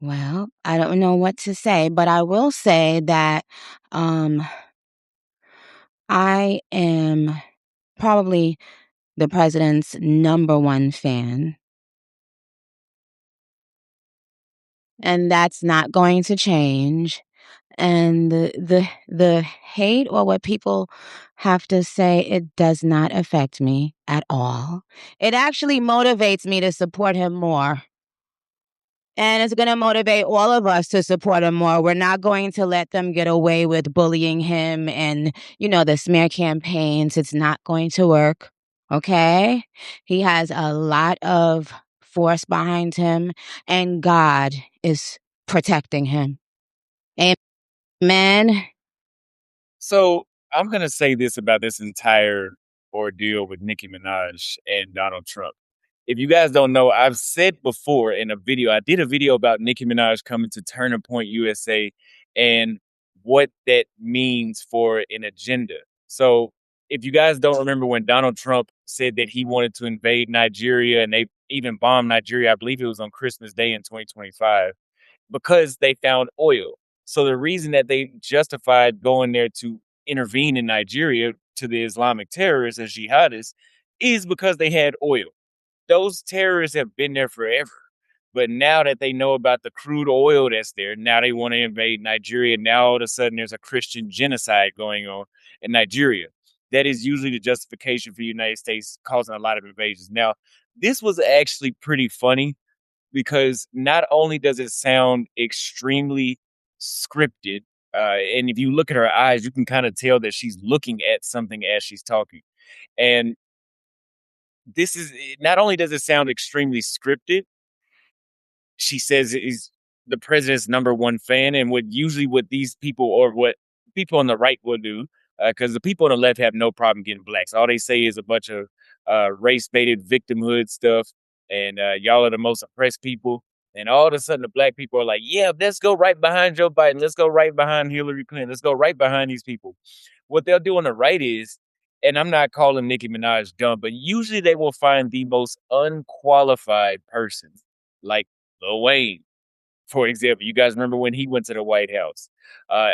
Well, I don't know what to say, but I will say that um, I am probably the president's number one fan, and that's not going to change. And the hate or what people have to say, it does not affect me at all. It actually motivates me to support him more. And it's going to motivate all of us to support him more. We're not going to let them get away with bullying him and, the smear campaigns. It's not going to work. Okay? He has a lot of force behind him, and God is protecting him. Amen. So I'm gonna say this about this entire ordeal with Nicki Minaj and Donald Trump. If you guys don't know, I've said before in a video, I did a video about Nicki Minaj coming to Turning Point USA and what that means for an agenda. So if you guys don't remember when Donald Trump said that he wanted to invade Nigeria and they even bombed Nigeria, I believe it was on Christmas Day in 2025, because they found oil. So the reason that they justified going there to intervene in Nigeria to the Islamic terrorists and jihadists is because they had oil. Those terrorists have been there forever. But now that they know about the crude oil that's there, now they want to invade Nigeria. Now all of a sudden there's a Christian genocide going on in Nigeria. That is usually the justification for the United States causing a lot of invasions. Now, this was actually pretty funny because not only does it sound extremely scripted, and if you look at her eyes, you can kind of tell that she's looking at something as she's talking. And this is not only does it sound extremely scripted, she says is the president's number one fan, and what these people or what people on the right will do, because the people on the left have no problem getting blacks. All they say is a bunch of race baited victimhood stuff, and y'all are the most oppressed people. And all of a sudden, the black people are like, "Yeah, let's go right behind Joe Biden. Let's go right behind Hillary Clinton. Let's go right behind these people." What they'll do on the right is, and I'm not calling Nicki Minaj dumb, but usually they will find the most unqualified person, like Lil Wayne, for example. You guys remember when he went to the White House?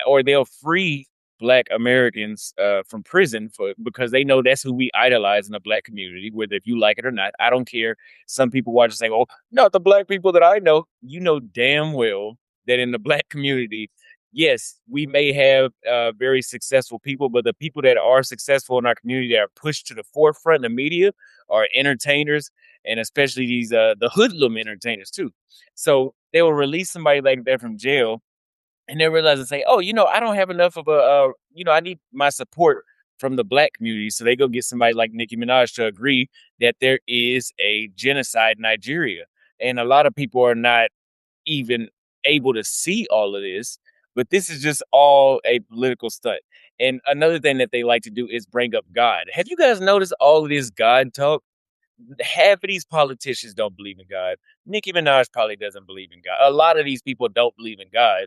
Or they'll free Black Americans from prison because they know that's who we idolize in the Black community, whether if you like it or not. I don't care. Some people watch and say, "Oh, not the Black people that I know." You know damn well that in the Black community, yes, we may have very successful people, but the people that are successful in our community that are pushed to the forefront in the media are entertainers, and especially these the hoodlum entertainers too. So they will release somebody like that from jail, and they realize and say, "Oh, I don't have enough of I need my support from the Black community." So they go get somebody like Nicki Minaj to agree that there is a genocide in Nigeria, and a lot of people are not even able to see all of this. But this is just all a political stunt. And another thing that they like to do is bring up God. Have you guys noticed all of this God talk? Half of these politicians don't believe in God. Nicki Minaj probably doesn't believe in God. A lot of these people don't believe in God.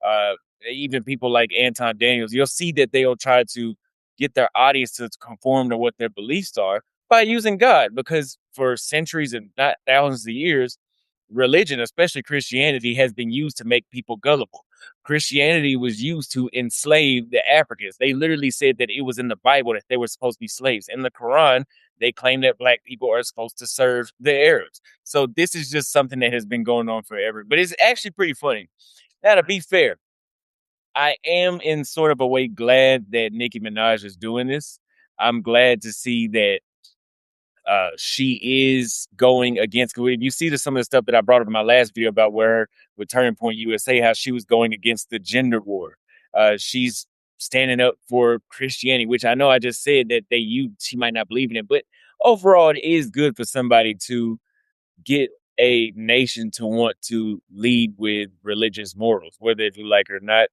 Uh, Even people like Anton Daniels, you'll see that they'll try to get their audience to conform to what their beliefs are by using God, because for centuries and not thousands of years, religion, especially Christianity, has been used to make people gullible. Christianity was used to enslave the Africans. They literally said that it was in the Bible that they were supposed to be slaves. In the Quran, they claim that Black people are supposed to serve the Arabs. So this is just something that has been going on forever. But it's actually pretty funny. Now, to be fair, I am in sort of a way glad that Nicki Minaj is doing this. I'm glad to see that she is going against. If you see some of the stuff that I brought up in my last video about where with Turning Point USA, how she was going against the gender war. She's standing up for Christianity, which I know I just said that she might not believe in it, but overall, it is good for somebody to get a nation to want to lead with religious morals, whether if you like it or not.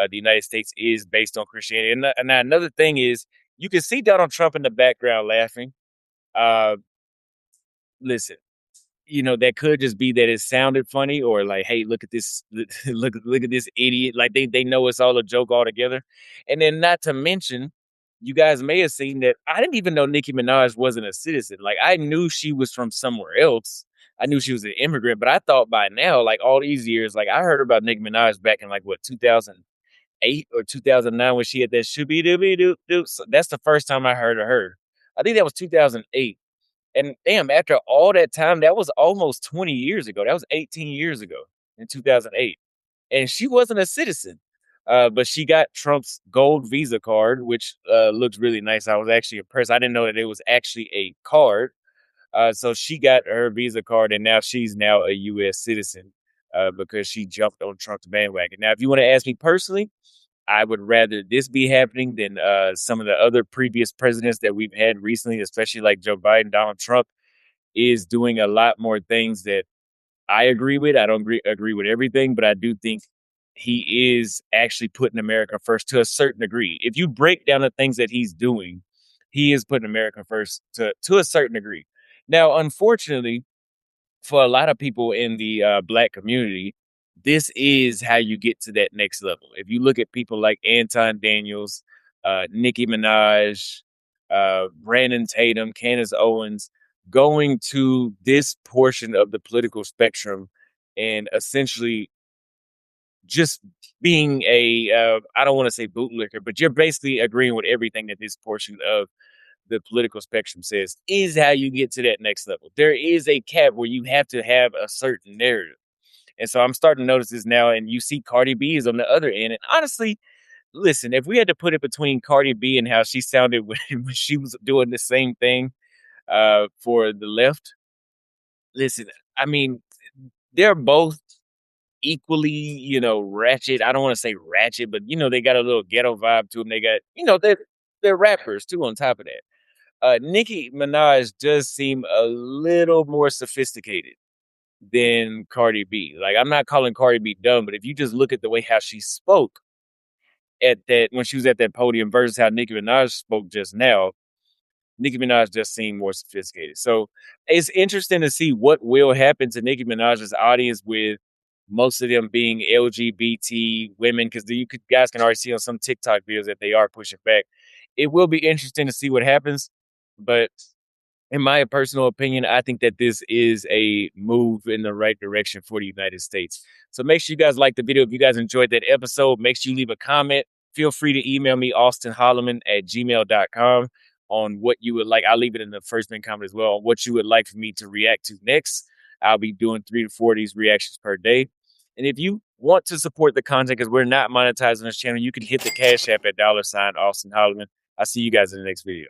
The United States is based on Christianity. And another thing is, you can see Donald Trump in the background laughing. Uh, Listen, that could just be that it sounded funny, or like, hey, look at this, look at this idiot. Like they know it's all a joke altogether. And then not to mention, you guys may have seen that I didn't even know Nicki Minaj wasn't a citizen. Like I knew she was from somewhere else, I knew she was an immigrant, but I thought by now, like all these years, like I heard about Nicki Minaj back in like what 2008 or 2009 when she had that shooby dooby doo doo. So that's the first time I heard of her. I think that was 2008. And damn, after all that time, that was almost 20 years ago. That was 18 years ago in 2008. And she wasn't a citizen. But she got Trump's gold Visa card, which looks really nice. I was actually impressed. I didn't know that it was actually a card. So she got her Visa card, and now she's now a U.S. citizen because she jumped on Trump's bandwagon. Now, if you want to ask me personally, I would rather this be happening than some of the other previous presidents that we've had recently, especially like Joe Biden. Donald Trump is doing a lot more things that I agree with. I don't agree with everything, but I do think he is actually putting America first to a certain degree. If you break down the things that he's doing, he is putting America first to a certain degree. Now, unfortunately, for a lot of people in the black community, this is how you get to that next level. If you look at people like Anton Daniels, Nicki Minaj, Brandon Tatum, Candace Owens, going to this portion of the political spectrum and essentially just being a I don't want to say bootlicker, but you're basically agreeing with everything that this portion of the political spectrum says is how you get to that next level. There is a cap where you have to have a certain narrative. And so I'm starting to notice this now, and you see Cardi B is on the other end. And honestly, listen, if we had to put it between Cardi B and how she sounded when she was doing the same thing for the left, listen, I mean, they're both equally, ratchet. I don't want to say ratchet, but they got a little ghetto vibe to them. They got, they're rappers too on top of that. Nicki Minaj does seem a little more sophisticated than Cardi B. Like, I'm not calling Cardi B dumb, but if you just look at the way how she spoke at that when she was at that podium versus how Nicki Minaj spoke just now, Nicki Minaj just seemed more sophisticated. So it's interesting to see what will happen to Nicki Minaj's audience with most of them being LGBT women, because guys can already see on some TikTok videos that they are pushing back. It will be interesting to see what happens, but in my personal opinion, I think that this is a move in the right direction for the United States. So make sure you guys like the video. If you guys enjoyed that episode, make sure you leave a comment. Feel free to email me, austinholloman@gmail.com, on what you would like. I'll leave it in the first main comment as well, on what you would like for me to react to next. I'll be doing 3 to 4 of these reactions per day. And if you want to support the content, because we're not monetizing this channel, you can hit the Cash App at $Austin Holloman. I'll see you guys in the next video.